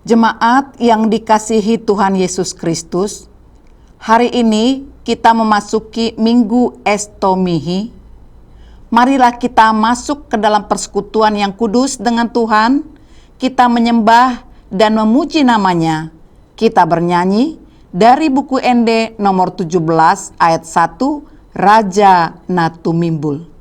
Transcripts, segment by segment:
Jemaat yang dikasihi Tuhan Yesus Kristus, hari ini kita memasuki Minggu Estomihi. Marilah kita masuk ke dalam persekutuan yang kudus dengan Tuhan. Kita menyembah dan memuji namanya. Kita bernyanyi dari buku ND nomor 17 ayat 1, Raja Natumimbul.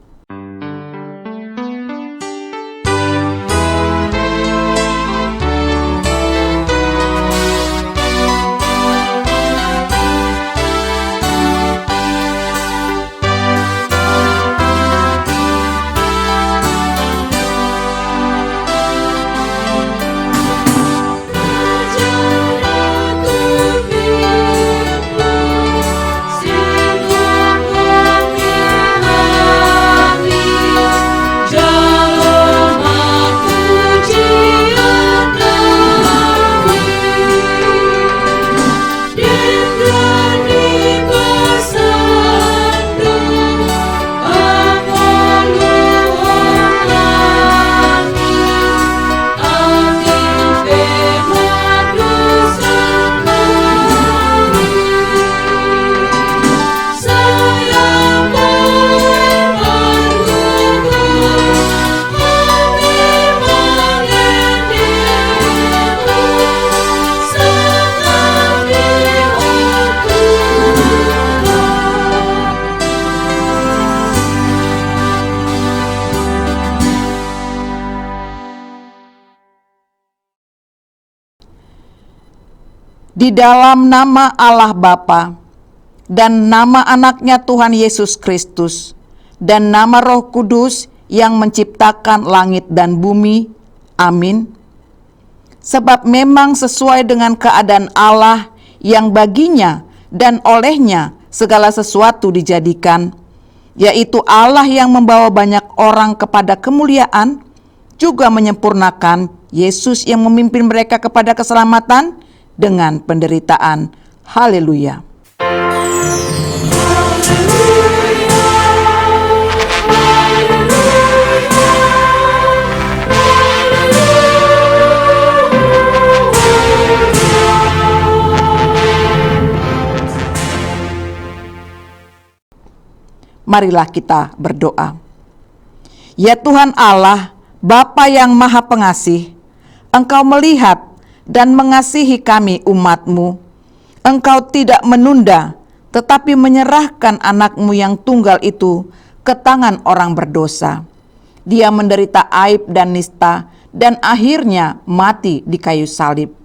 Di dalam nama Allah Bapa dan nama anaknya Tuhan Yesus Kristus dan nama Roh Kudus yang menciptakan langit dan bumi. Amin. Sebab memang sesuai dengan keadaan Allah yang baginya dan olehnya segala sesuatu dijadikan, yaitu Allah yang membawa banyak orang kepada kemuliaan, juga menyempurnakan Yesus yang memimpin mereka kepada keselamatan dengan penderitaan. Haleluya. Marilah kita berdoa. Ya Tuhan Allah, Bapa yang Maha Pengasih, Engkau melihat dan mengasihi kami umat-Mu. Engkau tidak menunda, tetapi menyerahkan anak-Mu yang tunggal itu ke tangan orang berdosa. Dia menderita aib dan nista, dan akhirnya mati di kayu salib.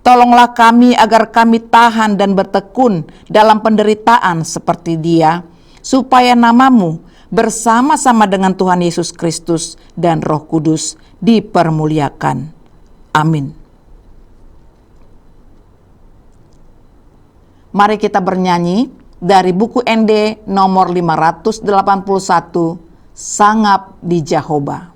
Tolonglah kami agar kami tahan dan bertekun dalam penderitaan seperti Dia, supaya nama-Mu bersama-sama dengan Tuhan Yesus Kristus dan Roh Kudus dipermuliakan. Amin. Mari kita bernyanyi dari buku ND nomor 581, Sangap di Jehovah.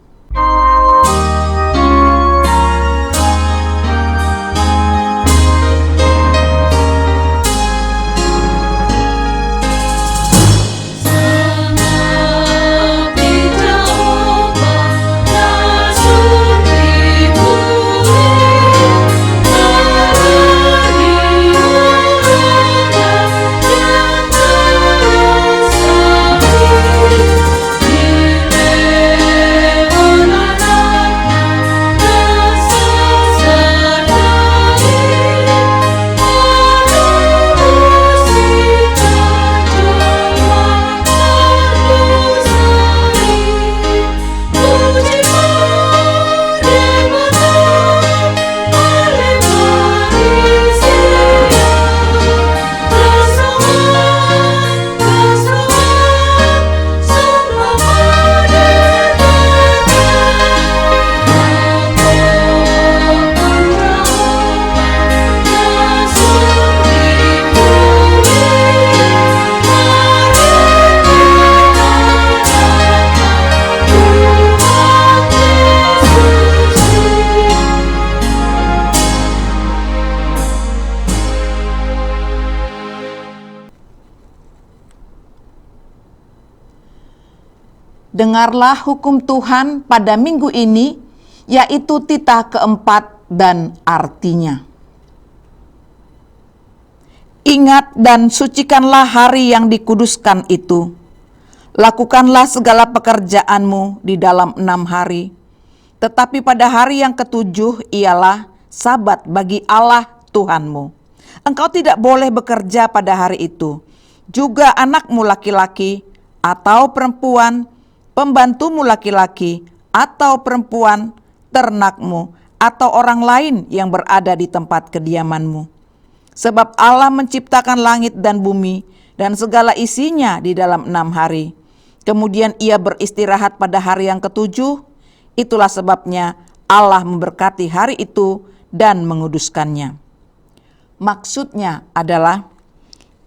Dengarlah hukum Tuhan pada minggu ini, yaitu titah keempat dan artinya. Ingat dan sucikanlah hari yang dikuduskan itu. Lakukanlah segala pekerjaanmu di dalam 6 hari. Tetapi pada hari yang ke-7 ialah Sabat bagi Allah Tuhanmu. Engkau tidak boleh bekerja pada hari itu. Juga anakmu laki-laki atau perempuan, pembantumu laki-laki atau perempuan, ternakmu, atau orang lain yang berada di tempat kediamanmu. Sebab Allah menciptakan langit dan bumi dan segala isinya di dalam 6 hari. Kemudian ia beristirahat pada hari yang ke-7. Itulah sebabnya Allah memberkati hari itu dan menguduskannya. Maksudnya adalah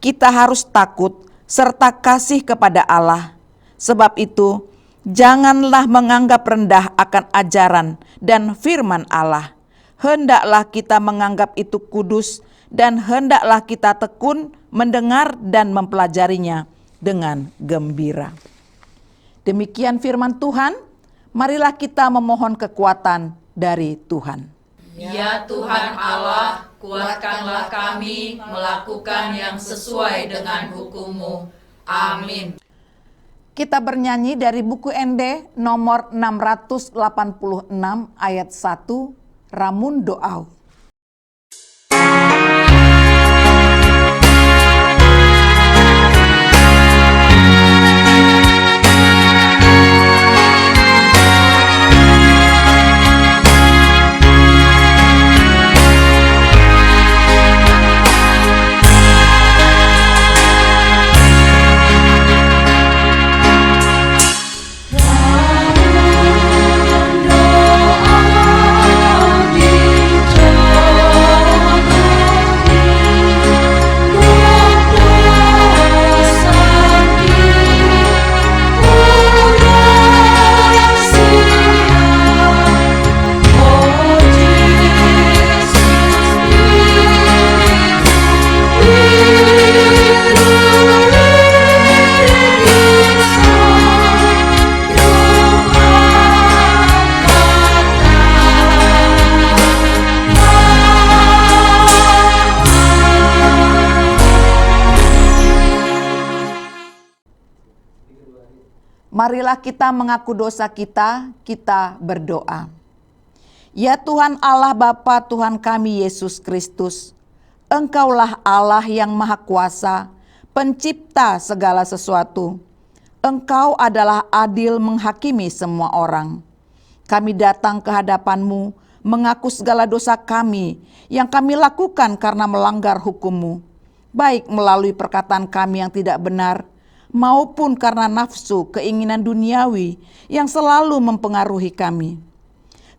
kita harus takut serta kasih kepada Allah. Sebab itu, janganlah menganggap rendah akan ajaran dan firman Allah. Hendaklah kita menganggap itu kudus dan hendaklah kita tekun mendengar dan mempelajarinya dengan gembira. Demikian firman Tuhan, marilah kita memohon kekuatan dari Tuhan. Ya Tuhan Allah, kuatkanlah kami melakukan yang sesuai dengan hukum-Mu. Amin. Kita bernyanyi dari buku ND nomor 686 ayat 1, Ramun Doau. Marilah kita mengaku dosa kita berdoa. Ya Tuhan Allah Bapa Tuhan kami Yesus Kristus, Engkaulah Allah yang Maha Kuasa, pencipta segala sesuatu. Engkau adalah adil menghakimi semua orang. Kami datang ke hadapan-Mu, mengaku segala dosa kami yang kami lakukan karena melanggar hukum-Mu, baik melalui perkataan kami yang tidak benar, maupun karena nafsu keinginan duniawi yang selalu mempengaruhi kami.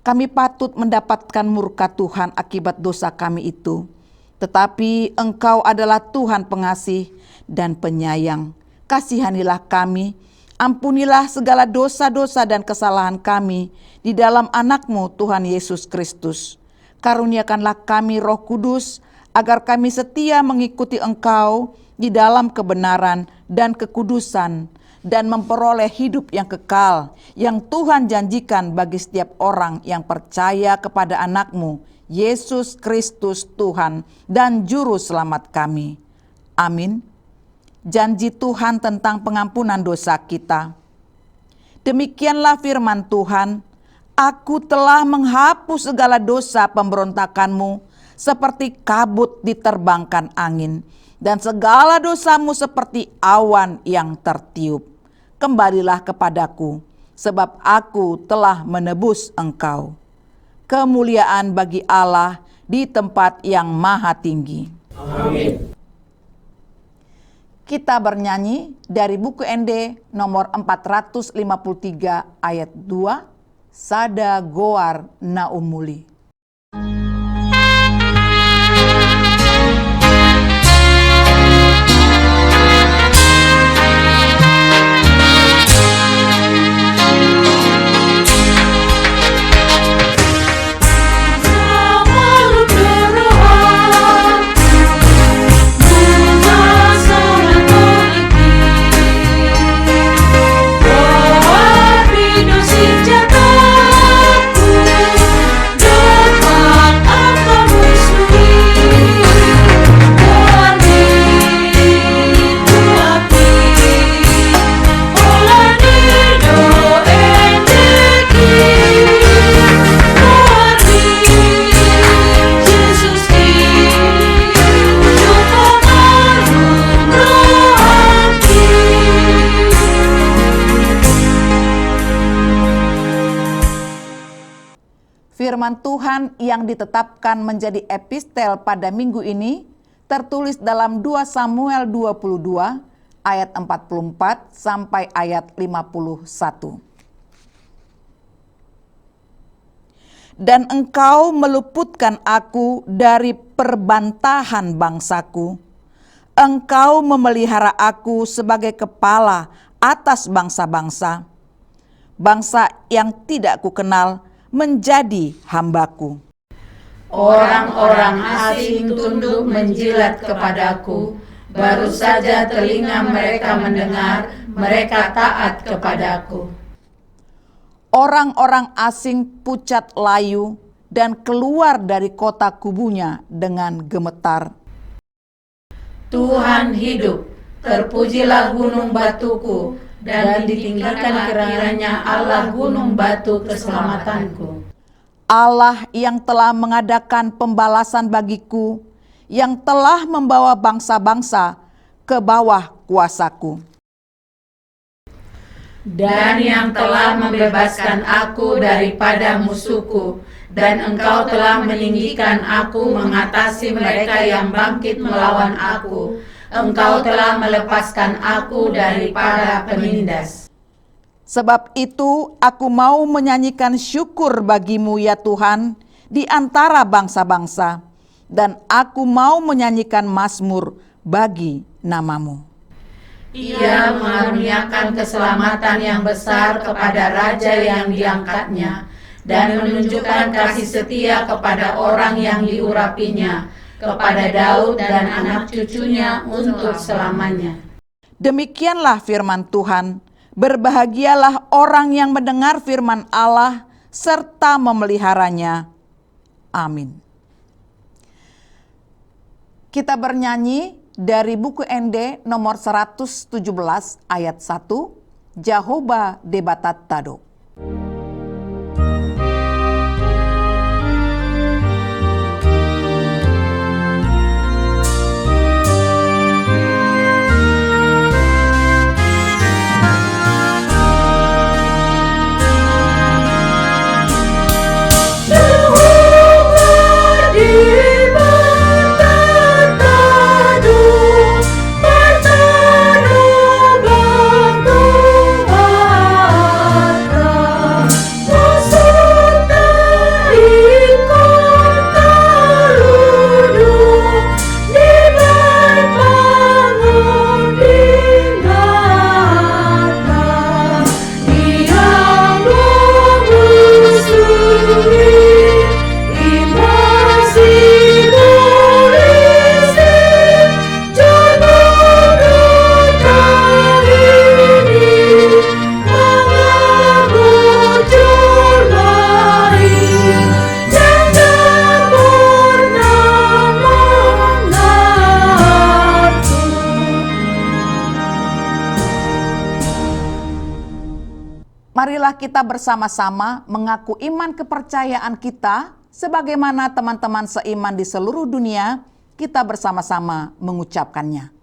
Kami patut mendapatkan murka Tuhan akibat dosa kami itu. Tetapi Engkau adalah Tuhan pengasih dan penyayang. Kasihanilah kami, ampunilah segala dosa-dosa dan kesalahan kami di dalam Anak-Mu Tuhan Yesus Kristus. Karuniakanlah kami Roh Kudus, agar kami setia mengikuti Engkau di dalam kebenaran dan kekudusan, dan memperoleh hidup yang kekal yang Tuhan janjikan bagi setiap orang yang percaya kepada Anak-Mu, Yesus Kristus Tuhan dan Juru Selamat kami. Amin. Janji Tuhan tentang pengampunan dosa kita. Demikianlah firman Tuhan, Aku telah menghapus segala dosa pemberontakanmu seperti kabut diterbangkan angin, dan segala dosamu seperti awan yang tertiup. Kembalilah kepadaku, sebab aku telah menebus engkau. Kemuliaan bagi Allah di tempat yang maha tinggi. Amin. Kita bernyanyi dari buku ND nomor 453 ayat 2, Sada Goar Naumuli. Doa Firman Tuhan yang ditetapkan menjadi epistel pada minggu ini tertulis dalam 2 Samuel 22 ayat 44 sampai ayat 51. Dan engkau meluputkan aku dari perbantahan bangsaku. Engkau memelihara aku sebagai kepala atas bangsa-bangsa. Bangsa yang tidak kukenal menjadi hambaku. Orang-orang asing tunduk menjilat kepadaku. Baru saja telinga mereka mendengar, mereka taat kepadaku. Orang-orang asing pucat layu dan keluar dari kota kubunya dengan gemetar. Tuhan hidup, terpujilah gunung batuku, dan ditinggikan kiranya Allah gunung batu keselamatanku. Allah yang telah mengadakan pembalasan bagiku, yang telah membawa bangsa-bangsa ke bawah kuasaku. Dan yang telah membebaskan aku daripada musuhku, dan engkau telah meninggikan aku mengatasi mereka yang bangkit melawan aku. Engkau telah melepaskan aku daripada penindas. Sebab itu aku mau menyanyikan syukur bagimu ya Tuhan di antara bangsa-bangsa, dan aku mau menyanyikan mazmur bagi namamu. Ia mengaruniakan keselamatan yang besar kepada raja yang diangkatnya, dan menunjukkan kasih setia kepada orang yang diurapinya, kepada Daud dan anak cucunya untuk selamanya. Demikianlah firman Tuhan. Berbahagialah orang yang mendengar firman Allah serta memeliharanya. Amin. Kita bernyanyi dari buku ND nomor 117 ayat 1, Jehovah Debatat Tado. Marilah kita bersama-sama mengaku iman kepercayaan kita sebagaimana teman-teman seiman di seluruh dunia, kita bersama-sama mengucapkannya.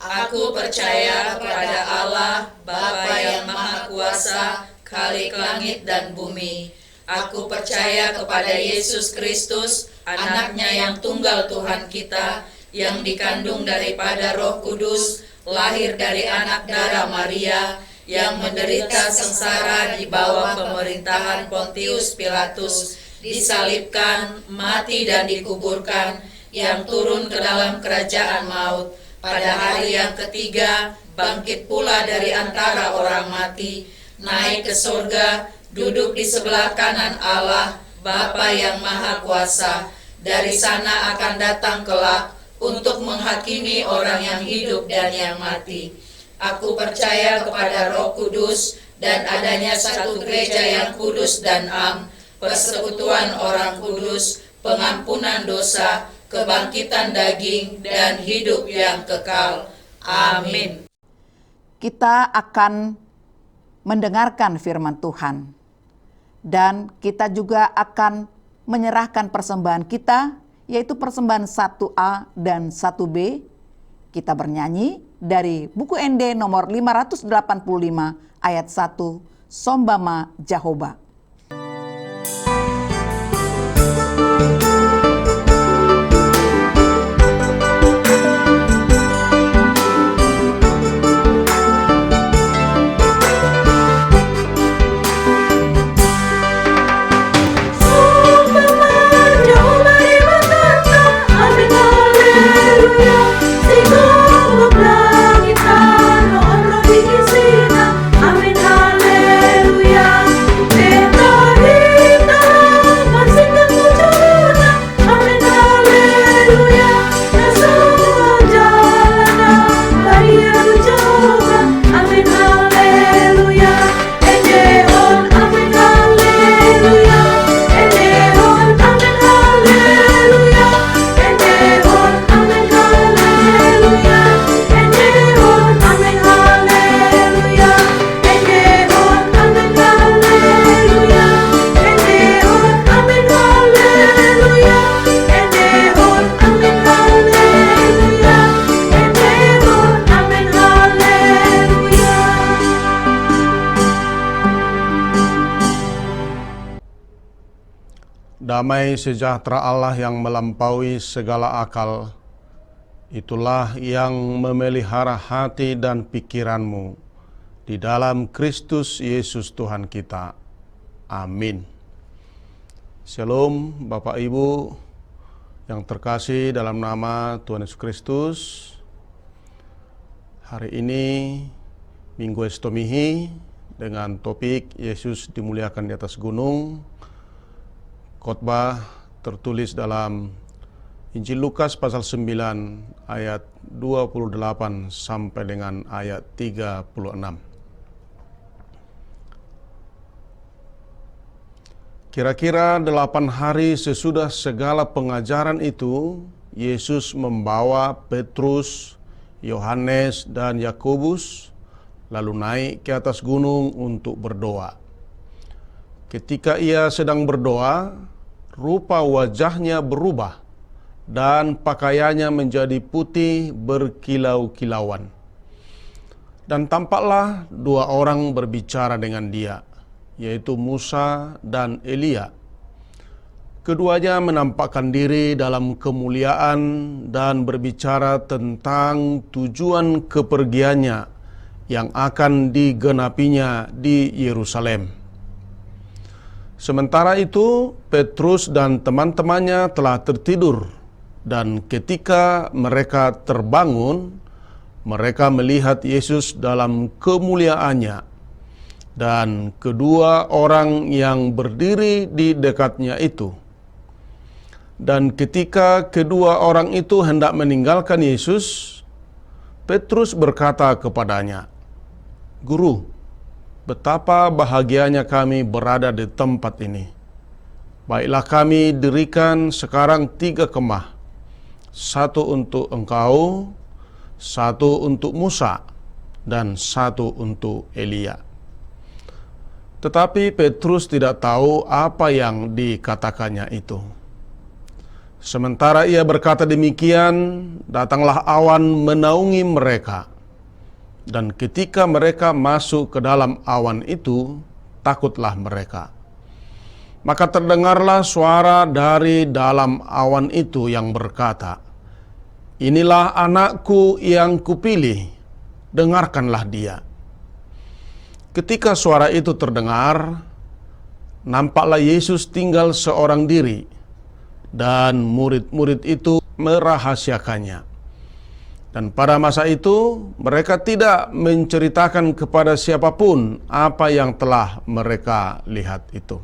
Aku percaya kepada Allah, Bapa yang Maha Kuasa, Khalik langit dan bumi. Aku percaya kepada Yesus Kristus, anaknya yang tunggal Tuhan kita, yang dikandung daripada Roh Kudus, lahir dari anak darah Maria, yang menderita sengsara di bawah pemerintahan Pontius Pilatus, disalibkan, mati dan dikuburkan, yang turun ke dalam kerajaan maut, pada hari yang ketiga bangkit pula dari antara orang mati, naik ke surga, duduk di sebelah kanan Allah, Bapa yang Maha Kuasa. Dari sana akan datang kelak untuk menghakimi orang yang hidup dan yang mati. Aku percaya kepada Roh Kudus dan adanya satu gereja yang kudus dan am, persekutuan orang kudus, pengampunan dosa, kebangkitan daging, dan hidup yang kekal. Amin. Kita akan mendengarkan firman Tuhan, dan kita juga akan menyerahkan persembahan kita, yaitu persembahan 1A dan 1B. Kita bernyanyi dari buku ND nomor 585 ayat 1, Sombama Jehovah. damai sejahtera Allah yang melampaui segala akal, itulah yang memelihara hati dan pikiranmu di dalam Kristus Yesus Tuhan kita. Amin. Shalom Bapak Ibu yang terkasih dalam nama Tuhan Yesus Kristus. Hari ini Minggu Estomihi dengan topik Yesus dimuliakan di atas gunung. Khotbah tertulis dalam Injil Lukas pasal 9 ayat 28 sampai dengan ayat 36. Kira-kira 8 hari sesudah segala pengajaran itu, Yesus membawa Petrus, Yohanes, dan Yakobus lalu naik ke atas gunung untuk berdoa. Ketika ia sedang berdoa, rupa wajahnya berubah dan pakaiannya menjadi putih berkilau-kilauan. Dan tampaklah 2 orang berbicara dengan dia, yaitu Musa dan Elia. Keduanya menampakkan diri dalam kemuliaan dan berbicara tentang tujuan kepergiannya yang akan digenapinya di Yerusalem. Sementara itu, Petrus dan teman-temannya telah tertidur, dan ketika mereka terbangun, mereka melihat Yesus dalam kemuliaannya, dan kedua orang yang berdiri di dekatnya itu. Dan ketika kedua orang itu hendak meninggalkan Yesus, Petrus berkata kepadanya, "Guru, betapa bahagianya kami berada di tempat ini. Baiklah kami dirikan sekarang 3 kemah, 1 untuk engkau, 1 untuk Musa, dan 1 untuk Elia." Tetapi Petrus tidak tahu apa yang dikatakannya itu. Sementara ia berkata demikian, datanglah awan menaungi mereka. Dan ketika mereka masuk ke dalam awan itu, takutlah mereka. Maka terdengarlah suara dari dalam awan itu yang berkata, "Inilah anakku yang kupilih, dengarkanlah dia." Ketika suara itu terdengar, nampaklah Yesus tinggal seorang diri, dan murid-murid itu merahasiakannya. Dan pada masa itu, mereka tidak menceritakan kepada siapapun apa yang telah mereka lihat itu.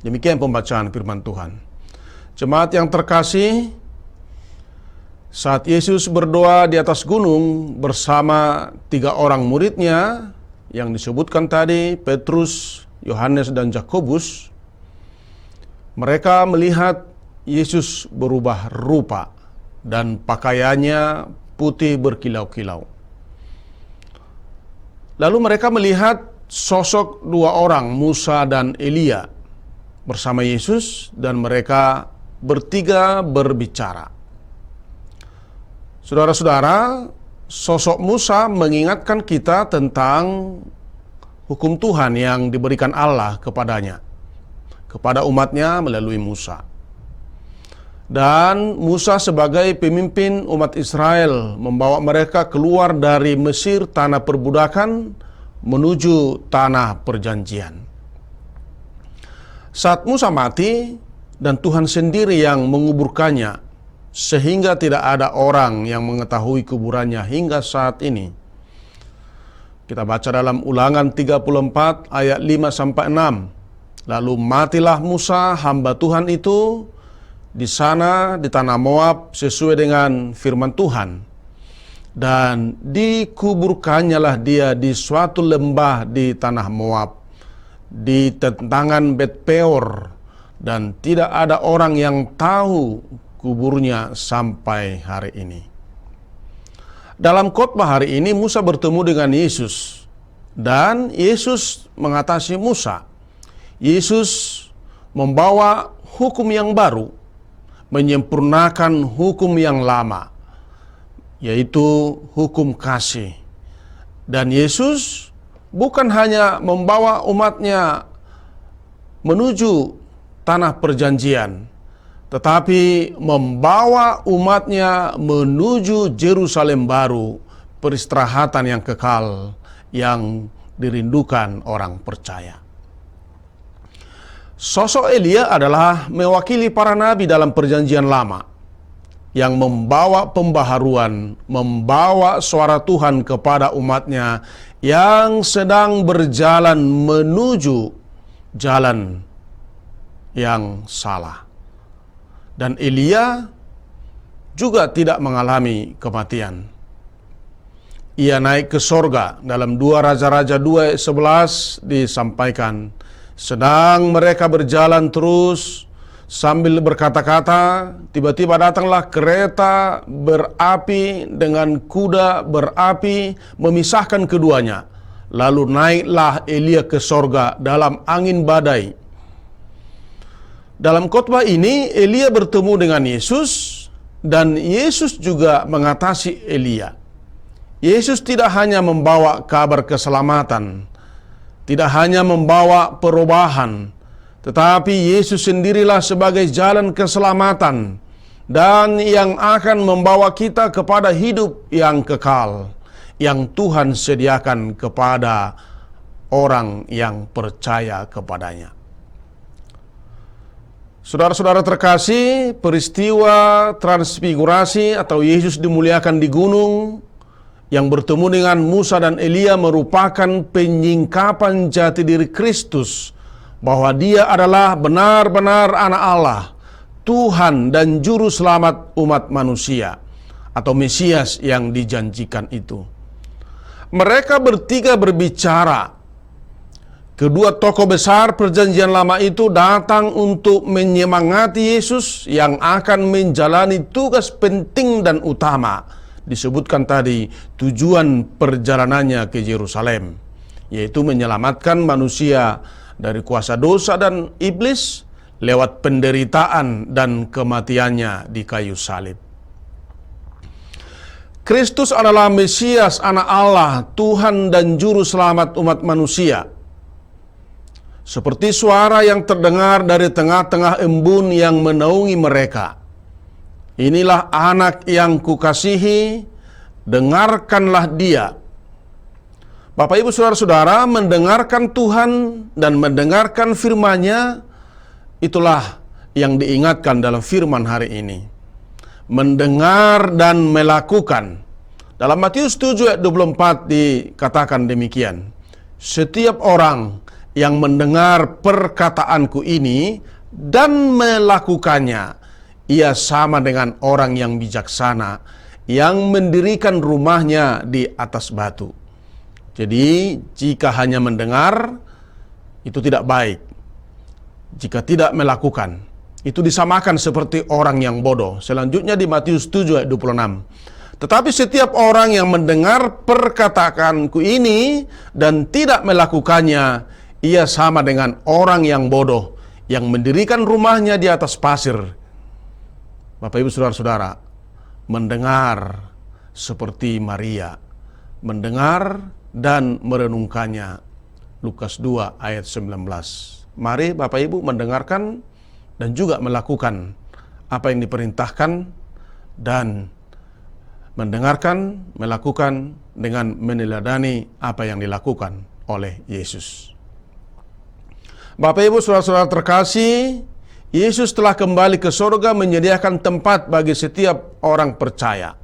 Demikian pembacaan firman Tuhan. Jemaat yang terkasih, saat Yesus berdoa di atas gunung bersama 3 orang muridnya, yang disebutkan tadi, Petrus, Yohanes, dan Yakobus, mereka melihat Yesus berubah rupa, dan pakaiannya putih berkilau-kilau. Lalu mereka melihat sosok 2 orang, Musa dan Elia, bersama Yesus, dan mereka bertiga berbicara. Saudara-saudara, sosok Musa mengingatkan kita tentang hukum Tuhan yang diberikan Allah kepadanya, kepada umatnya melalui Musa. Dan Musa sebagai pemimpin umat Israel membawa mereka keluar dari Mesir, tanah perbudakan, menuju tanah perjanjian. Saat Musa mati dan Tuhan sendiri yang menguburkannya, sehingga tidak ada orang yang mengetahui kuburannya hingga saat ini. Kita baca dalam Ulangan 34 ayat 5-6. Lalu matilah Musa hamba Tuhan itu di sana di tanah Moab sesuai dengan firman Tuhan, dan dikuburkannyalah dia di suatu lembah di tanah Moab di tentangan Bet Peor, dan tidak ada orang yang tahu kuburnya sampai hari ini. Dalam khotbah hari ini Musa bertemu dengan Yesus, dan Yesus mengatasi Musa. Yesus membawa hukum yang baru, menyempurnakan hukum yang lama, yaitu hukum kasih. Dan Yesus bukan hanya membawa umatnya menuju tanah perjanjian, tetapi membawa umatnya menuju Yerusalem baru, peristirahatan yang kekal yang dirindukan orang percaya. Sosok Elia adalah mewakili para nabi dalam perjanjian lama yang membawa pembaharuan, membawa suara Tuhan kepada umatnya yang sedang berjalan menuju jalan yang salah. Dan Elia juga tidak mengalami kematian. Ia naik ke sorga. Dalam 2 Raja-Raja 2 ayat 11 disampaikan, sedang mereka berjalan terus sambil berkata-kata, tiba-tiba datanglah kereta berapi dengan kuda berapi memisahkan keduanya. Lalu naiklah Elia ke sorga dalam angin badai. Dalam khotbah ini Elia bertemu dengan Yesus dan Yesus juga mengatasi Elia. Yesus tidak hanya membawa kabar keselamatan, tidak hanya membawa perubahan, tetapi Yesus sendirilah sebagai jalan keselamatan dan yang akan membawa kita kepada hidup yang kekal yang Tuhan sediakan kepada orang yang percaya kepadanya. Saudara-saudara terkasih, peristiwa transfigurasi atau Yesus dimuliakan di gunung yang bertemu dengan Musa dan Elia merupakan penyingkapan jati diri Kristus, bahwa dia adalah benar-benar anak Allah, Tuhan dan Juru Selamat umat manusia, atau Mesias yang dijanjikan itu. Mereka bertiga berbicara. Kedua tokoh besar perjanjian lama itu datang untuk menyemangati Yesus yang akan menjalani tugas penting dan utama. Disebutkan tadi tujuan perjalanannya ke Yerusalem, yaitu menyelamatkan manusia dari kuasa dosa dan iblis lewat penderitaan dan kematiannya di kayu salib. Kristus adalah Mesias, anak Allah, Tuhan dan Juru Selamat umat manusia. Seperti suara yang terdengar dari tengah-tengah embun yang menaungi mereka. Inilah anak yang kukasihi, dengarkanlah dia. Bapak ibu saudara-saudara, mendengarkan Tuhan dan mendengarkan firman-Nya, itulah yang diingatkan dalam firman hari ini. Mendengar dan melakukan. Dalam Matius 7 ayat 24 dikatakan demikian. Setiap orang yang mendengar perkataanku ini dan melakukannya, ia sama dengan orang yang bijaksana yang mendirikan rumahnya di atas batu. Jadi, jika hanya mendengar, itu tidak baik. Jika tidak melakukan, itu disamakan seperti orang yang bodoh. Selanjutnya di Matius 7 ayat 26. Tetapi setiap orang yang mendengar perkataanku ini dan tidak melakukannya, ia sama dengan orang yang bodoh yang mendirikan rumahnya di atas pasir. Bapak ibu saudara-saudara, mendengar seperti Maria, mendengar dan merenungkannya. Lukas 2 ayat 19. Mari Bapak ibu mendengarkan dan juga melakukan apa yang diperintahkan, dan mendengarkan, melakukan dengan meneladani apa yang dilakukan oleh Yesus. Bapak ibu saudara-saudara terkasih, Yesus telah kembali ke surga menyediakan tempat bagi setiap orang percaya.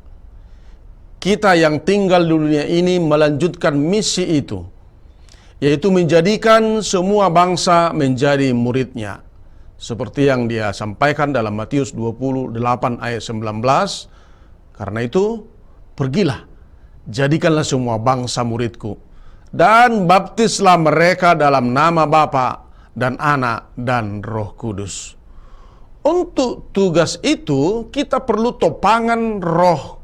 Kita yang tinggal di dunia ini melanjutkan misi itu, yaitu menjadikan semua bangsa menjadi murid-Nya. Seperti yang dia sampaikan dalam Matius 28 ayat 19. Karena itu, pergilah, jadikanlah semua bangsa muridku, dan baptislah mereka dalam nama Bapa dan Anak dan Roh Kudus. Untuk tugas itu kita perlu topangan roh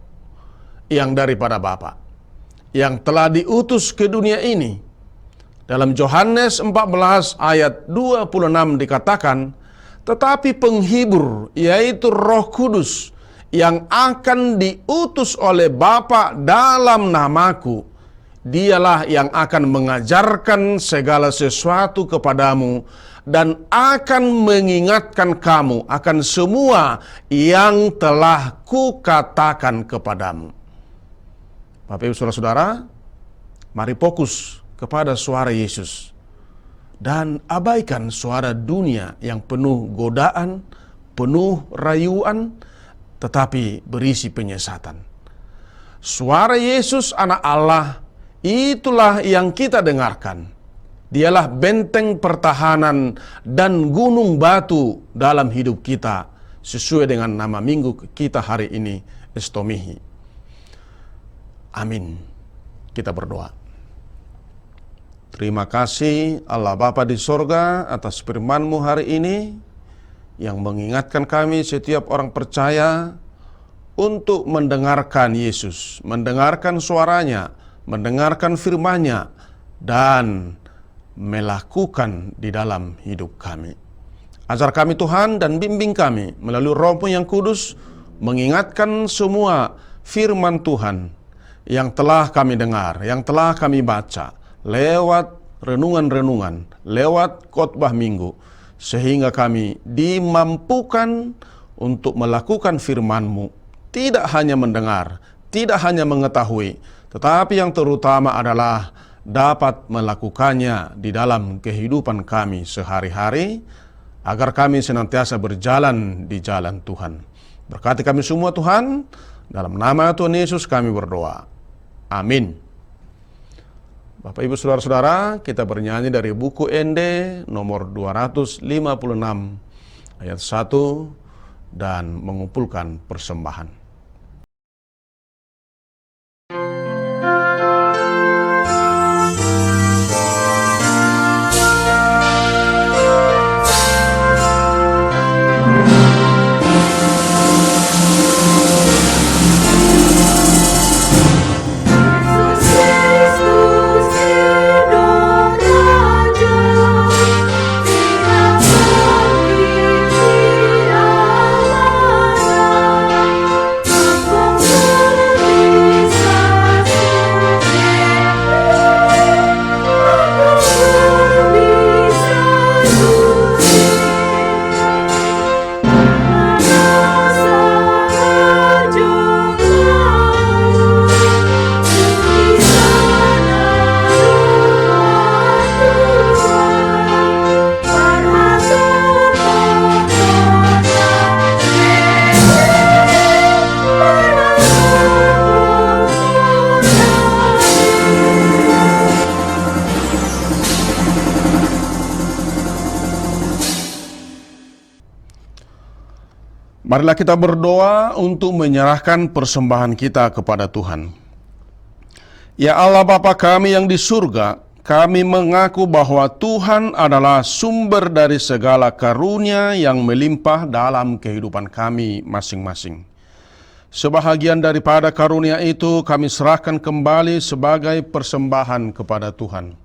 yang daripada Bapa, yang telah diutus ke dunia ini. Dalam Yohanes 14 ayat 26 dikatakan, tetapi penghibur, yaitu Roh Kudus, yang akan diutus oleh Bapa dalam namaku, Dialah yang akan mengajarkan segala sesuatu kepadamu dan akan mengingatkan kamu akan semua yang telah kukatakan kepadamu. Bapak Ibu Saudara-saudara, mari fokus kepada suara Yesus dan abaikan suara dunia yang penuh godaan, penuh rayuan, tetapi berisi penyesatan. Suara Yesus anak Allah, itulah yang kita dengarkan. Dialah benteng pertahanan dan gunung batu dalam hidup kita, sesuai dengan nama minggu kita hari ini, Estomihi. Amin. Kita berdoa. Terima kasih Allah Bapa di sorga atas firman-Mu hari ini, yang mengingatkan kami setiap orang percaya untuk mendengarkan Yesus, mendengarkan suaranya, mendengarkan firman-Nya, dan melakukan di dalam hidup kami. Ajar kami Tuhan dan bimbing kami melalui Roh-Mu yang kudus, mengingatkan semua firman Tuhan yang telah kami dengar, yang telah kami baca, lewat renungan-renungan, lewat khotbah minggu, sehingga kami dimampukan untuk melakukan firman-Mu. Tidak hanya mendengar, tidak hanya mengetahui, tetapi yang terutama adalah dapat melakukannya di dalam kehidupan kami sehari-hari, agar kami senantiasa berjalan di jalan Tuhan. Berkati kami semua Tuhan, dalam nama Tuhan Yesus kami berdoa. Amin. Bapak Ibu Saudara-saudara, kita bernyanyi dari buku Ende nomor 256 ayat 1 dan mengumpulkan persembahan. Marilah kita berdoa untuk menyerahkan persembahan kita kepada Tuhan. Ya Allah Bapa kami yang di surga, kami mengaku bahwa Tuhan adalah sumber dari segala karunia yang melimpah dalam kehidupan kami masing-masing. Sebahagian daripada karunia itu kami serahkan kembali sebagai persembahan kepada Tuhan.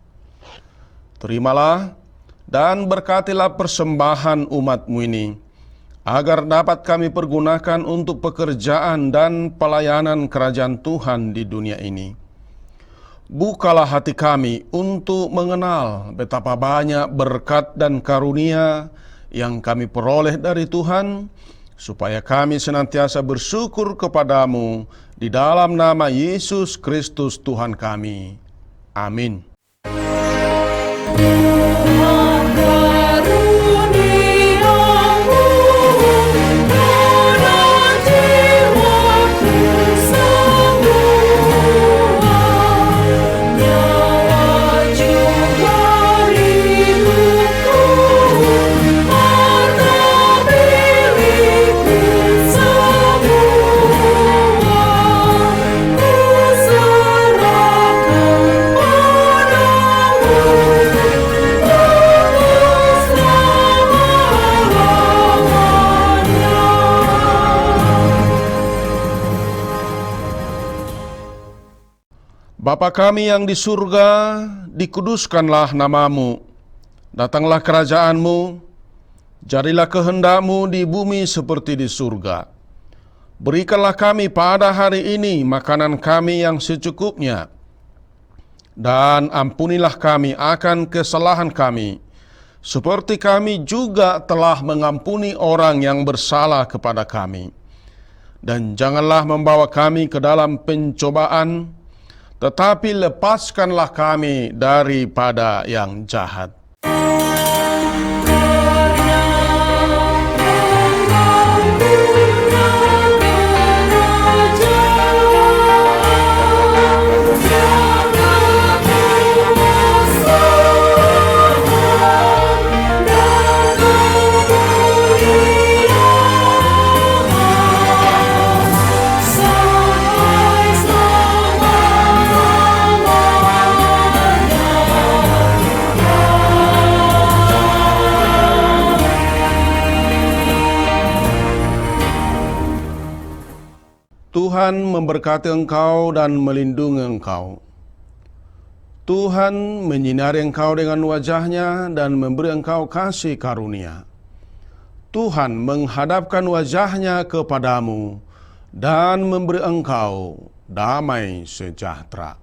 Terimalah dan berkatilah persembahan umat-Mu ini, agar dapat kami pergunakan untuk pekerjaan dan pelayanan kerajaan Tuhan di dunia ini. Bukalah hati kami untuk mengenal betapa banyak berkat dan karunia yang kami peroleh dari Tuhan, supaya kami senantiasa bersyukur kepadamu di dalam nama Yesus Kristus Tuhan kami. Amin. Bapa kami yang di surga, dikuduskanlah nama-Mu. Datanglah kerajaan-Mu, jadilah kehendak-Mu di bumi seperti di surga. Berikanlah kami pada hari ini makanan kami yang secukupnya. Dan ampunilah kami akan kesalahan kami, seperti kami juga telah mengampuni orang yang bersalah kepada kami. Dan janganlah membawa kami ke dalam pencobaan, tetapi lepaskanlah kami daripada yang jahat. Tuhan memberkati engkau dan melindungi engkau. Tuhan menyinari engkau dengan wajah-Nya dan memberi engkau kasih karunia. Tuhan menghadapkan wajah-Nya kepadamu dan memberi engkau damai sejahtera.